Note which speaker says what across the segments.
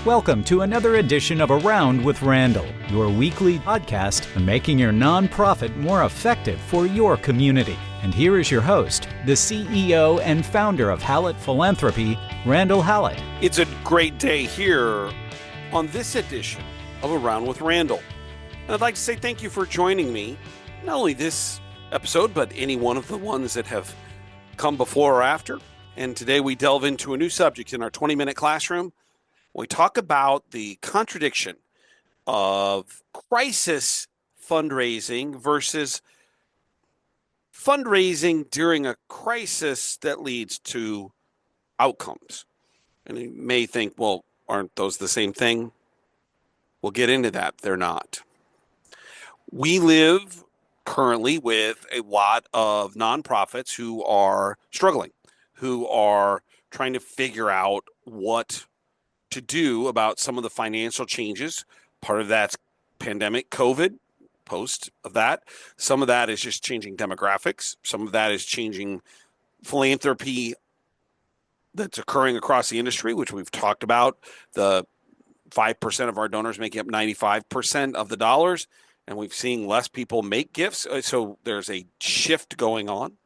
Speaker 1: Welcome to another edition of Around with Randall, your weekly podcast on making your nonprofit more effective for your community. And here is your host, the CEO and founder of Hallett Philanthropy, Randall Hallett.
Speaker 2: It's a great day here on this edition of Around with Randall. And I'd like to say thank you for joining me, not only this episode, but any one of the ones that have come before or after. And today we delve into a new subject in our 20-minute classroom. We talk about the contradiction of crisis fundraising versus fundraising during a crisis that leads to outcomes. And you may think, well, aren't those the same thing? We'll get into that. They're not. We live currently with a lot of nonprofits who are struggling, who are trying to figure out what to do about some of the financial changes. Part of that's pandemic, COVID, post of that. Some of that is just changing demographics. Some of that is changing philanthropy that's occurring across the industry, which we've talked about. The 5% of our donors making up 95% of the dollars, and we've seen less people make gifts. So there's a shift going on.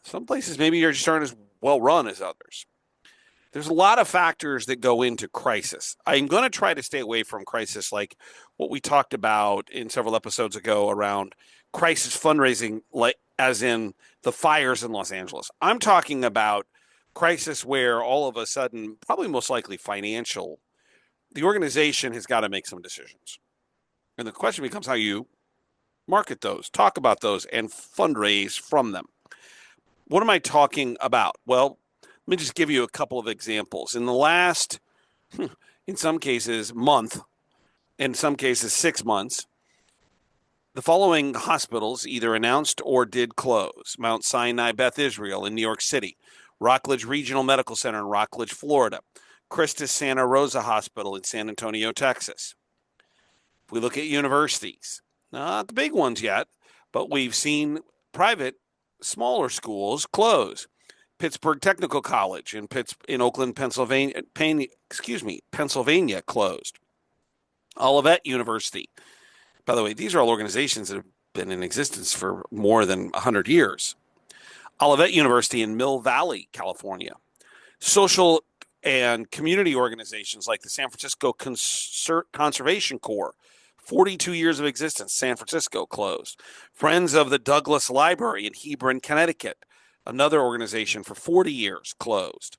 Speaker 2: Some places maybe just aren't as well run as others. There's a lot of factors that go into crisis. I'm going to try to stay away from crisis like what we talked about in several episodes ago around crisis fundraising, like as in the fires in Los Angeles. I'm talking about crisis where all of a sudden, probably most likely financial, the organization has got to make some decisions. And the question becomes how you market those, talk about those, and fundraise from them. What am I talking about? Well, let me just give you a couple of examples. In the last, in some cases, month, in some cases 6 months, the following hospitals either announced or did close: Mount Sinai Beth Israel in New York City, Rockledge Regional Medical Center in Rockledge, Florida, Christus Santa Rosa Hospital in San Antonio, Texas. If we look at universities, not the big ones yet, but we've seen private, smaller schools close. Pittsburgh Technical College in Oakland, Pennsylvania closed. Olivet University. By the way, these are all organizations that have been in existence for more than 100 years. Olivet University in Mill Valley, California. Social and community organizations like the San Francisco Conservation Corps, 42 years of existence, San Francisco closed. Friends of the Douglass Library in Hebron, Connecticut, another organization for 40 years, closed.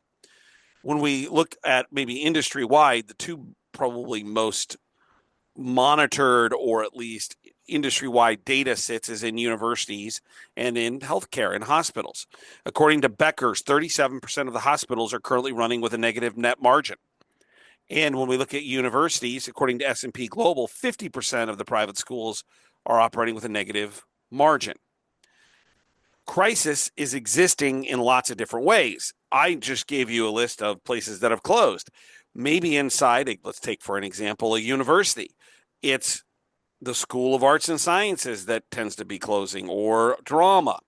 Speaker 2: When we look at maybe industry-wide, the two probably most monitored or at least industry-wide data sets is in universities and in healthcare and hospitals. According to Becker's, 37% of the hospitals are currently running with a negative net margin. And when we look at universities, according to S&P Global, 50% of the private schools are operating with a negative margin. Crisis is existing in lots of different ways. I just gave you a list of places that have closed. Maybe inside, let's take for an example, a university. It's the School of Arts and Sciences that tends to be closing, or drama.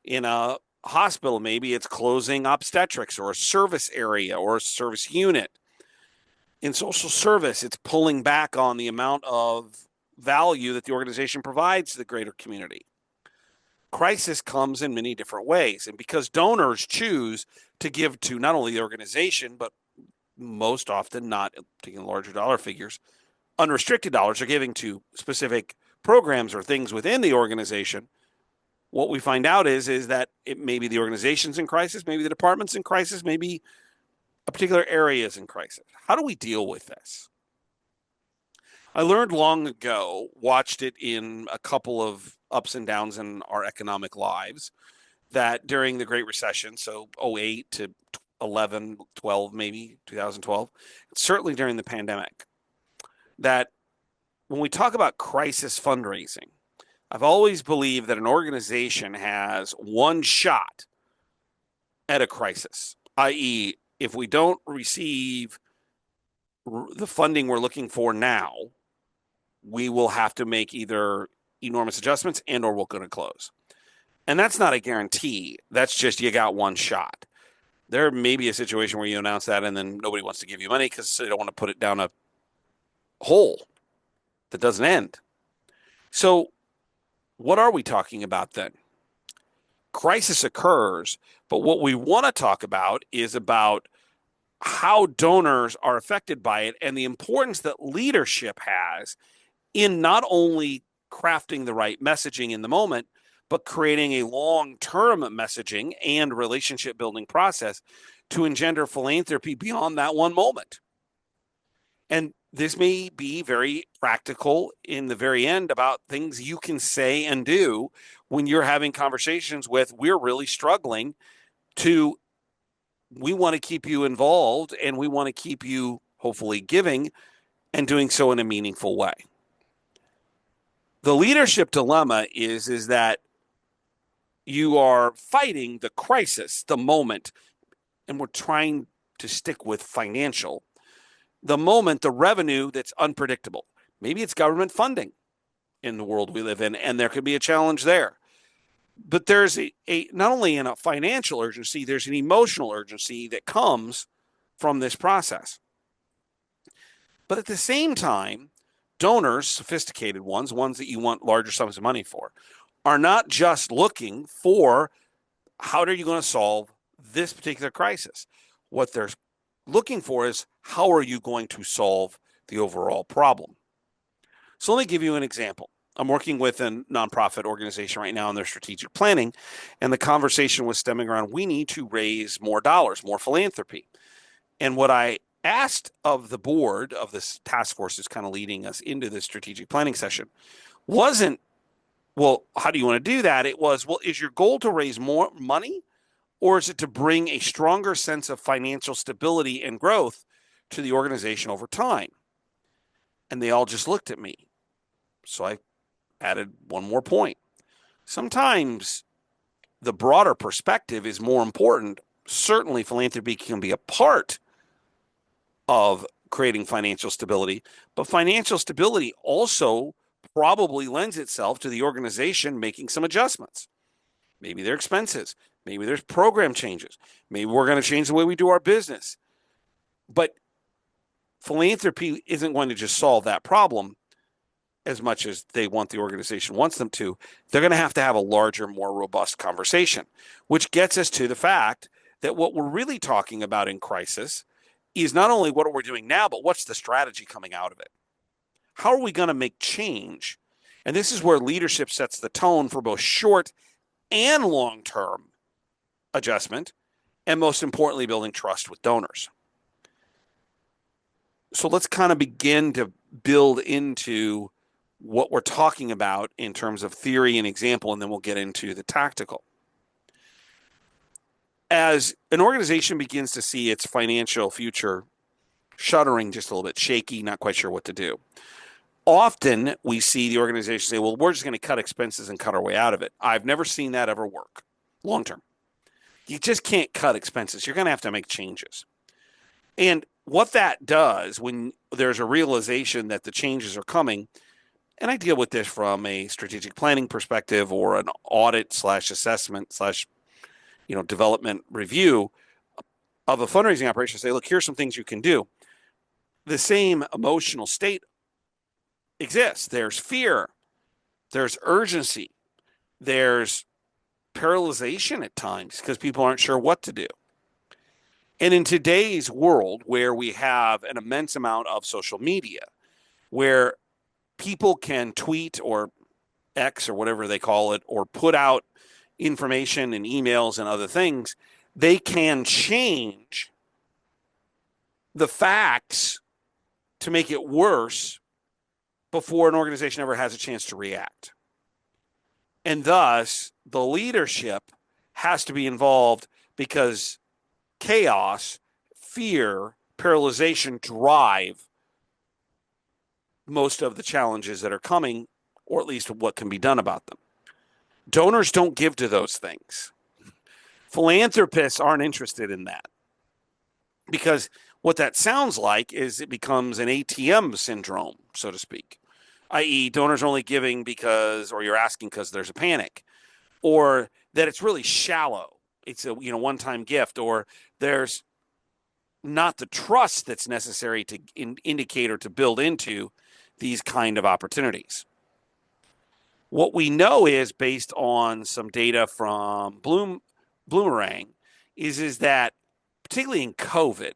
Speaker 2: In a hospital, maybe it's closing obstetrics or a service area or a service unit. In social service, it's pulling back on the amount of value that the organization provides to the greater community. Crisis comes in many different ways. And because donors choose to give to not only the organization, but most often, not taking larger dollar figures, unrestricted dollars are giving to specific programs or things within the organization, what we find out is that it may be the organization's in crisis, maybe the department's in crisis, maybe a particular area is in crisis. How do we deal with this? I learned long ago, watched it in a couple of ups and downs in our economic lives, that during the Great Recession, so 08 to 11, 12, maybe 2012, certainly during the pandemic, that when we talk about crisis fundraising, I've always believed that an organization has one shot at a crisis, i.e., if we don't receive the funding we're looking for now, we will have to make either enormous adjustments and or we're going to close. And that's not a guarantee. That's just you got one shot. there may be a situation where you announce that and then nobody wants to give you money because they don't want to put it down a hole that doesn't end. So what are we talking about then? Crisis occurs, but what we want to talk about is about how donors are affected by it and the importance that leadership has in not only crafting the right messaging in the moment, but creating a long-term messaging and relationship building process to engender philanthropy beyond that one moment. And this may be very practical in the very end about things you can say and do when you're having conversations with, we're really struggling to, we want to keep you involved and we want to keep you hopefully giving and doing so in a meaningful way. The leadership dilemma is that you are fighting the crisis, the moment, and we're trying to stick with financial. The moment, the revenue that's unpredictable. Maybe it's government funding in the world we live in, and there could be a challenge there. But there's a not only a financial urgency, there's an emotional urgency that comes from this process. But at the same time, donors, sophisticated ones that you want larger sums of money for, are not just looking for how are you going to solve this particular crisis. What they're looking for is how are you going to solve the overall problem. So let me give you an example. I'm working with a nonprofit organization right now in their strategic planning, and the conversation was stemming around we need to raise more dollars, more philanthropy. And what I asked of the board of this task force is kind of leading us into this strategic planning session wasn't, well, how do you want to do that? It was, well, is your goal to raise more money or is it to bring a stronger sense of financial stability and growth to the organization over time? And they all just looked at me. So I added one more point. Sometimes the broader perspective is more important. Certainly philanthropy can be a part of creating financial stability, but financial stability also probably lends itself to the organization making some adjustments. Maybe their expenses, maybe there's program changes, maybe we're going to change the way we do our business. But philanthropy isn't going to just solve that problem as much as they want the organization wants them to. They're going to have a larger, more robust conversation, which gets us to the fact that what we're really talking about in crisis is not only what we're doing now, but what's the strategy coming out of it? How are we going to make change? And this is where leadership sets the tone for both short and long-term adjustment, and most importantly, building trust with donors. So let's kind of begin to build into what we're talking about in terms of theory and example, and then we'll get into the tactical. As an organization begins to see its financial future shuddering, just a little bit shaky, not quite sure what to do, often we see the organization say, well, we're just going to cut expenses and cut our way out of it. I've never seen that ever work long term. You just can't cut expenses. You're going to have to make changes. And what that does when there's a realization that the changes are coming, and I deal with this from a strategic planning perspective or an audit / assessment / development review of a fundraising operation, say, look, here's some things you can do. The same emotional state exists. There's fear, there's urgency, there's paralyzation at times because people aren't sure what to do. And in today's world where we have an immense amount of social media, where people can tweet or X or whatever they call it, or put out information and emails and other things, they can change the facts to make it worse before an organization ever has a chance to react. And thus, the leadership has to be involved because chaos, fear, paralyzation drive most of the challenges that are coming, or at least what can be done about them. Donors don't give to those things. Philanthropists aren't interested in that, because what that sounds like is it becomes an ATM syndrome, so to speak, i.e. donors are only giving because, or you're asking because there's a panic, or that it's really shallow. it's a one-time gift, or there's not the trust that's necessary to indicate or to build into these kind of opportunities. What we know is, based on some data from Bloomerang, is that particularly in COVID,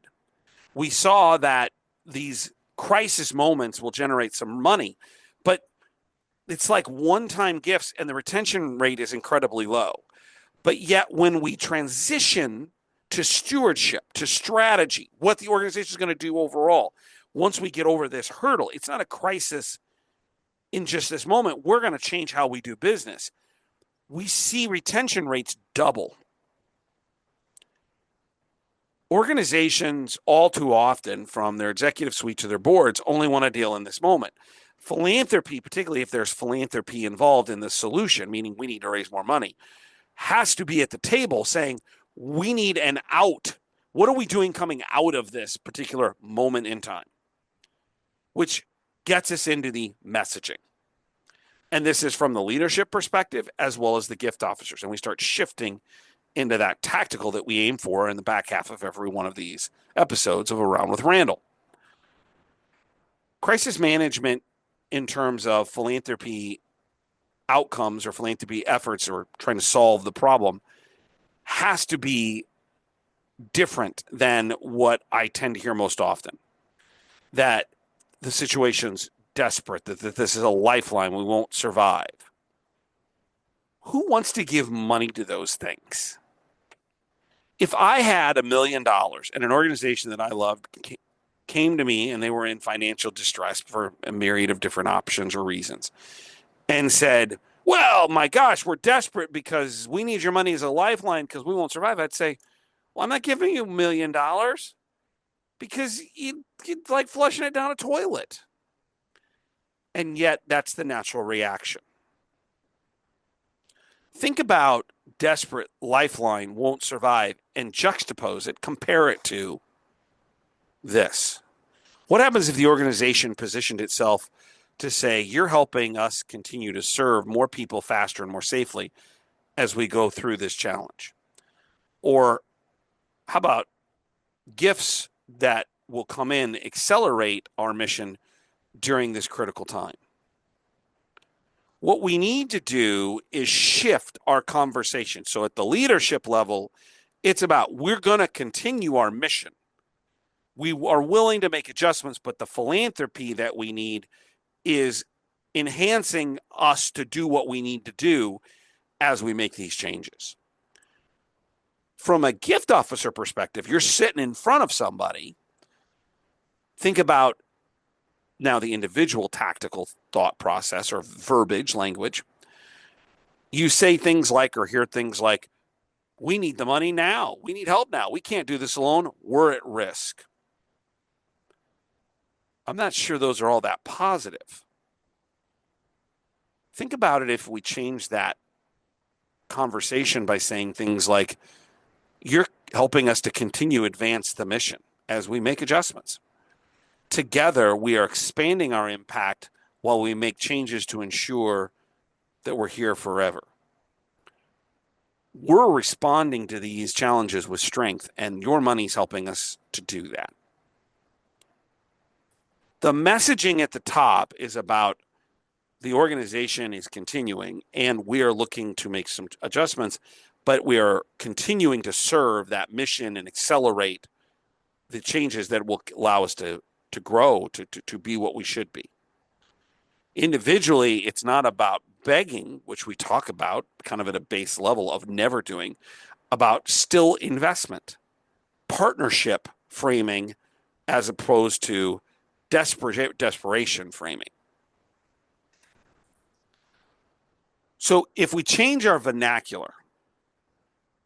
Speaker 2: we saw that these crisis moments will generate some money, but it's like one-time gifts and the retention rate is incredibly low. But yet when we transition to stewardship, to strategy, what the organization is going to do overall, once we get over this hurdle, it's not a crisis in just this moment. We're going to change how we do business. We see retention rates double. Organizations all too often, from their executive suite to their boards, only want to deal in this moment. Philanthropy, particularly if there's philanthropy involved in the solution, meaning we need to raise more money, has to be at the table saying, we need an out. What are we doing coming out of this particular moment in time? Which gets us into the messaging. And this is from the leadership perspective as well as the gift officers. And we start shifting into that tactical that we aim for in the back half of every one of these episodes of Around with Randall. Crisis management in terms of philanthropy outcomes or philanthropy efforts or trying to solve the problem has to be different than what I tend to hear most often. That the situation's desperate, that this is a lifeline, we won't survive. Who wants to give money to those things? If I had $1 million and an organization that I loved came to me and they were in financial distress for a myriad of different options or reasons and said, well, my gosh, we're desperate because we need your money as a lifeline because we won't survive, I'd say, well, I'm not giving you $1 million because you'd like flushing it down a toilet. And yet that's the natural reaction. Think about desperate, lifeline, won't survive, and juxtapose it, compare it to this. What happens if the organization positioned itself to say, you're helping us continue to serve more people faster and more safely as we go through this challenge? Or how about gifts that will come in, accelerate our mission during this critical time? What we need to do is shift our conversation. So at the leadership level, it's about, we're going to continue our mission. We are willing to make adjustments, but the philanthropy that we need is enhancing us to do what we need to do as we make these changes. From a gift officer perspective, you're sitting in front of somebody. Think about now the individual tactical thought process or verbiage language. You say things like, or hear things like, we need the money now. We need help now. We can't do this alone. We're at risk. I'm not sure those are all that positive. Think about it if we change that conversation by saying things like, you're helping us to continue advance the mission as we make adjustments. Together, we are expanding our impact while we make changes to ensure that we're here forever. We're responding to these challenges with strength, and your money's helping us to do that. The messaging at the top is about the organization is continuing, and we are looking to make some adjustments, but we are continuing to serve that mission and accelerate the changes that will allow us to grow, to be what we should be. Individually, it's not about begging, which we talk about kind of at a base level of never doing, about still investment, partnership framing, as opposed to desperation framing. So if we change our vernacular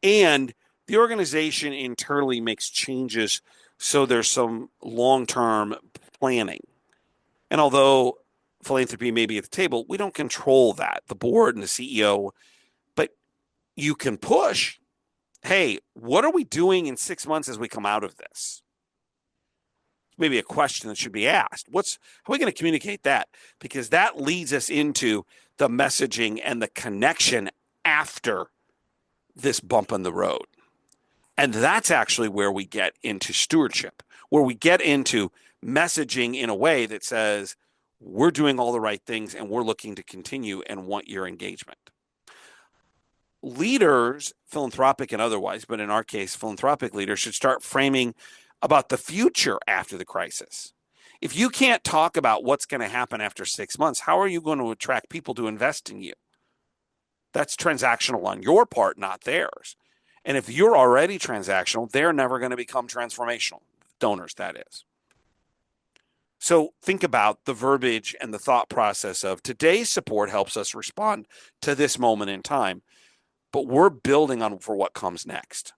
Speaker 2: and the organization internally makes changes so there's some long-term planning. And although philanthropy may be at the table, we don't control that, the board and the CEO, but you can push, hey, what are we doing in 6 months as we come out of this? Maybe a question that should be asked. How are we going to communicate that? Because that leads us into the messaging and the connection after this bump in the road. And that's actually where we get into stewardship, where we get into messaging in a way that says, we're doing all the right things and we're looking to continue and want your engagement. Leaders, philanthropic and otherwise, but in our case, philanthropic leaders should start framing about the future after the crisis. If you can't talk about what's going to happen after 6 months, how are you going to attract people to invest in you? That's transactional on your part, not theirs. And if you're already transactional, they're never going to become transformational. Donors, that is. So think about the verbiage and the thought process of today's support helps us respond to this moment in time, but we're building on for what comes next.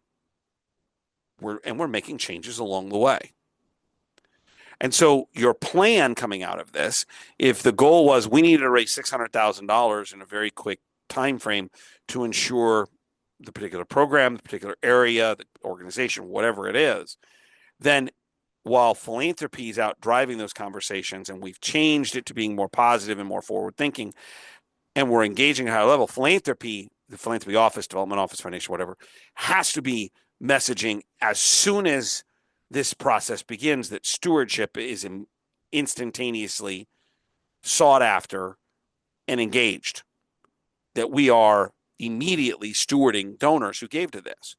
Speaker 2: We're making changes along the way. And so your plan coming out of this, if the goal was we needed to raise $600,000 in a very quick time frame to ensure the particular program, the particular area, the organization, whatever it is, then while philanthropy is out driving those conversations and we've changed it to being more positive and more forward thinking, and we're engaging at a high level, philanthropy, the philanthropy office, development office, foundation, whatever, has to be messaging as soon as this process begins that stewardship is instantaneously sought after and engaged, that we are immediately stewarding donors who gave to this.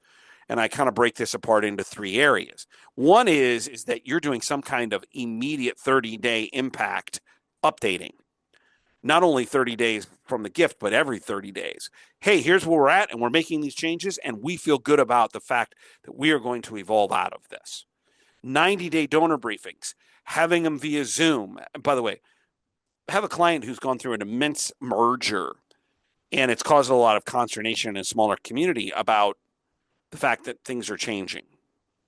Speaker 2: And I kind of break this apart into 3 areas. One is that you're doing some kind of immediate 30-day impact updating. Not only 30 days from the gift, but every 30 days. Hey, here's where we're at, and we're making these changes, and we feel good about the fact that we are going to evolve out of this. 90-day donor briefings, having them via Zoom. By the way, I have a client who's gone through an immense merger, and it's caused a lot of consternation in a smaller community about the fact that things are changing.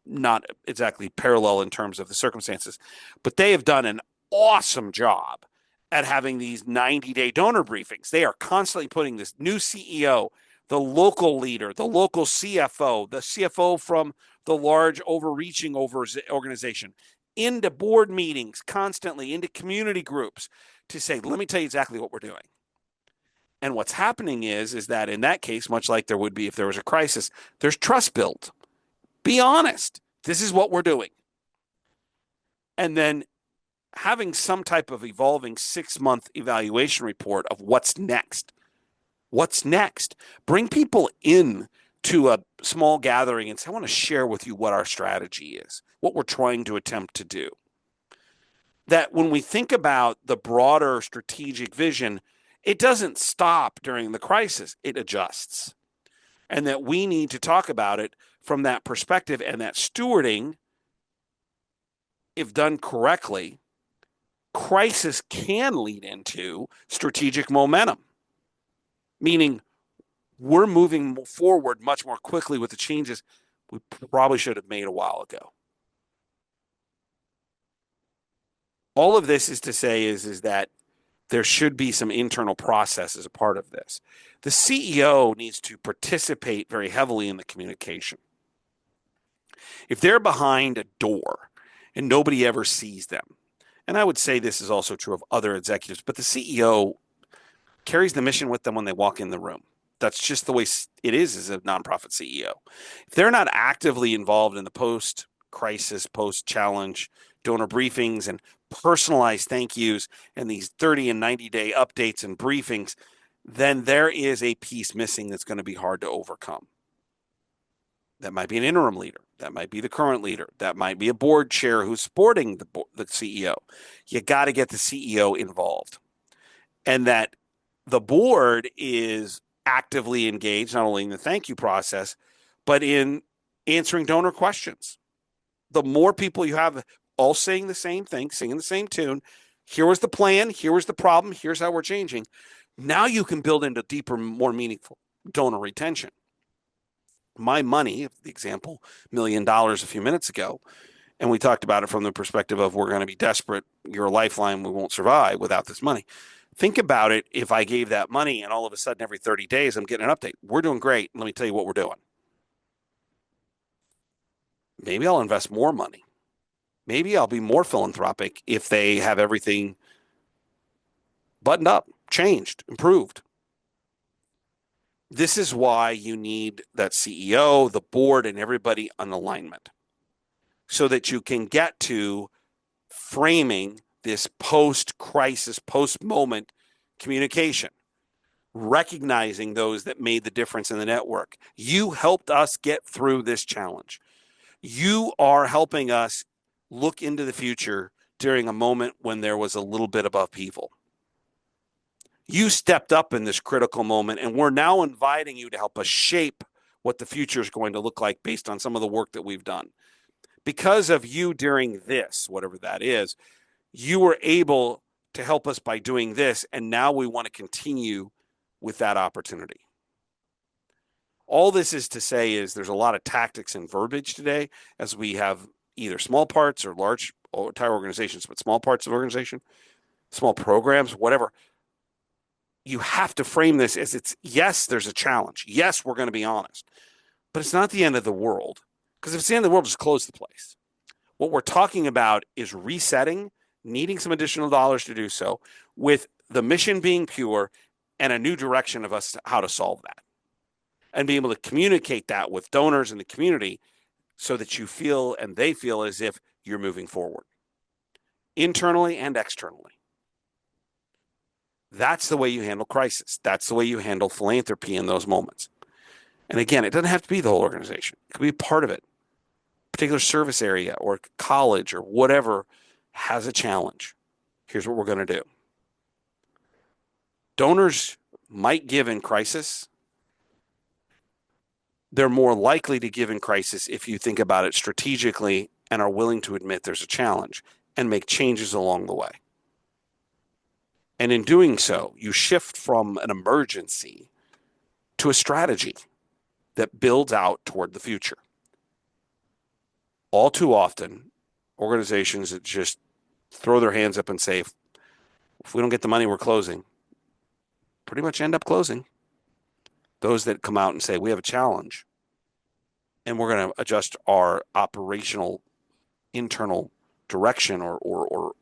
Speaker 2: Not exactly parallel in terms of the circumstances, but they have done an awesome job at having these 90-day donor briefings. They are constantly putting this new CEO, the local leader, the local CFO, the CFO from the large overreaching organization into board meetings constantly, into community groups to say, let me tell you exactly what we're doing. And what's happening is that in that case, much like there would be if there was a crisis, there's trust built. Be honest. This is what we're doing. And then having some type of evolving 6-month evaluation report of what's next. What's next? Bring people in to a small gathering and say, I want to share with you what our strategy is, what we're trying to attempt to do. That when we think about the broader strategic vision, it doesn't stop during the crisis, it adjusts. And that we need to talk about it from that perspective, and that stewarding, if done correctly, crisis can lead into strategic momentum, meaning we're moving forward much more quickly with the changes we probably should have made a while ago. All of this is to say is that there should be some internal process as a part of this. The CEO needs to participate very heavily in the communication. If they're behind a door and nobody ever sees them, and I would say this is also true of other executives, but the CEO carries the mission with them when they walk in the room. That's just the way it is as a nonprofit CEO. If they're not actively involved in the post-crisis, post-challenge donor briefings and personalized thank yous and these 30 and 90-day updates and briefings, then there is a piece missing that's going to be hard to overcome. That might be an interim leader. That might be the current leader. That might be a board chair who's supporting the CEO. You got to get the CEO involved. And that the board is actively engaged, not only in the thank you process, but in answering donor questions. The more people you have all saying the same thing, singing the same tune, here was the plan, here was the problem, here's how we're changing. Now you can build into deeper, more meaningful donor retention. My money, the example, $1 million a few minutes ago, and we talked about it from the perspective of we're going to be desperate, you're a lifeline, we won't survive without this money. Think about it if I gave that money and all of a sudden every 30 days I'm getting an update. We're doing great. Let me tell you what we're doing. Maybe I'll invest more money. Maybe I'll be more philanthropic if they have everything buttoned up, changed, improved. This is why you need that CEO, the board, and everybody on alignment so that you can get to framing this post-crisis, post-moment communication, recognizing those that made the difference in the network. You helped us get through this challenge. You are helping us look into the future during a moment when there was a little bit of upheaval. You stepped up in this critical moment, and we're now inviting you to help us shape what the future is going to look like based on some of the work that we've done. Because of you during this, whatever that is, you were able to help us by doing this, and now we want to continue with that opportunity. All this is to say is there's a lot of tactics and verbiage today as we have either small parts or large or entire organizations, but small parts of organization, small programs, whatever. You have to frame this as it's, yes, there's a challenge. Yes, we're going to be honest, but it's not the end of the world, because if it's the end of the world, just close the place. What we're talking about is resetting, needing some additional dollars to do so, with the mission being pure and a new direction of us how to solve that, and be able to communicate that with donors in the community so that you feel and they feel as if you're moving forward internally and externally. That's the way you handle crisis. That's the way you handle philanthropy in those moments. And again, it doesn't have to be the whole organization. It could be a part of it. A particular service area or college or whatever has a challenge. Here's what we're going to do. Donors might give in crisis. They're more likely to give in crisis if you think about it strategically and are willing to admit there's a challenge and make changes along the way. And in doing so, you shift from an emergency to a strategy that builds out toward the future. All too often, organizations that just throw their hands up and say, if we don't get the money, we're closing, pretty much end up closing. Those that come out and say, we have a challenge, and we're going to adjust our operational internal direction or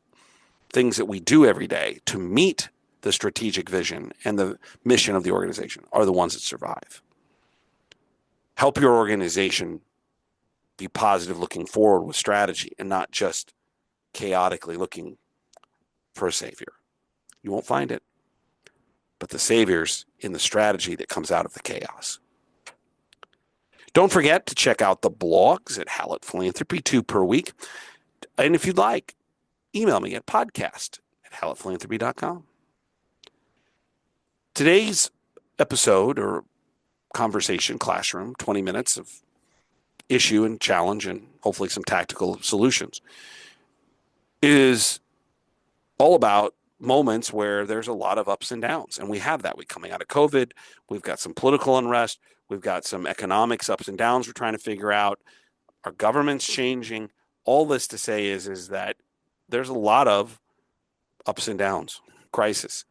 Speaker 2: things that we do every day to meet the strategic vision and the mission of the organization, are the ones that survive. Help your organization be positive looking forward with strategy and not just chaotically looking for a savior. You won't find it, but the savior's in the strategy that comes out of the chaos. Don't forget to check out the blogs at Hallett Philanthropy, 2 per week. And if you'd like, email me at podcast@hallettphilanthropy.com. Today's episode or conversation, classroom, 20 minutes of issue and challenge and hopefully some tactical solutions, is all about moments where there's a lot of ups and downs. And we have that. We're coming out of COVID. We've got some political unrest. We've got some economics ups and downs we're trying to figure out. Our government's changing. All this to say is that there's a lot of ups and downs, crisis.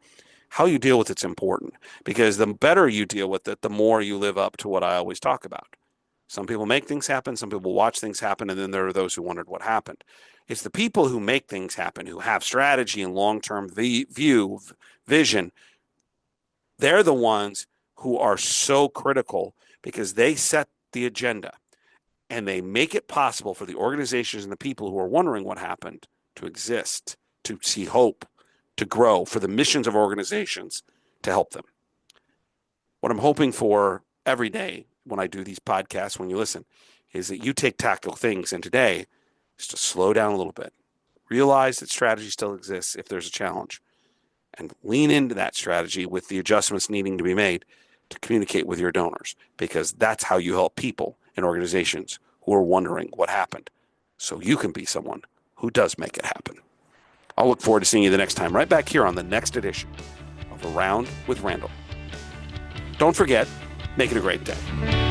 Speaker 2: How you deal with it's important, because the better you deal with it, the more you live up to what I always talk about. Some people make things happen. Some people watch things happen. And then there are those who wondered what happened. It's the people who make things happen, who have strategy and long-term vision. They're the ones who are so critical, because they set the agenda and they make it possible for the organizations and the people who are wondering what happened to exist, to see hope, to grow, for the missions of organizations to help them. What I'm hoping for every day when I do these podcasts, when you listen, is that you take tactical things, and today is to slow down a little bit, realize that strategy still exists if there's a challenge, and lean into that strategy with the adjustments needing to be made to communicate with your donors, because that's how you help people in organizations who are wondering what happened, so you can be someone who does make it happen. I'll look forward to seeing you the next time, right back here on the next edition of Around with Randall. Don't forget, make it a great day.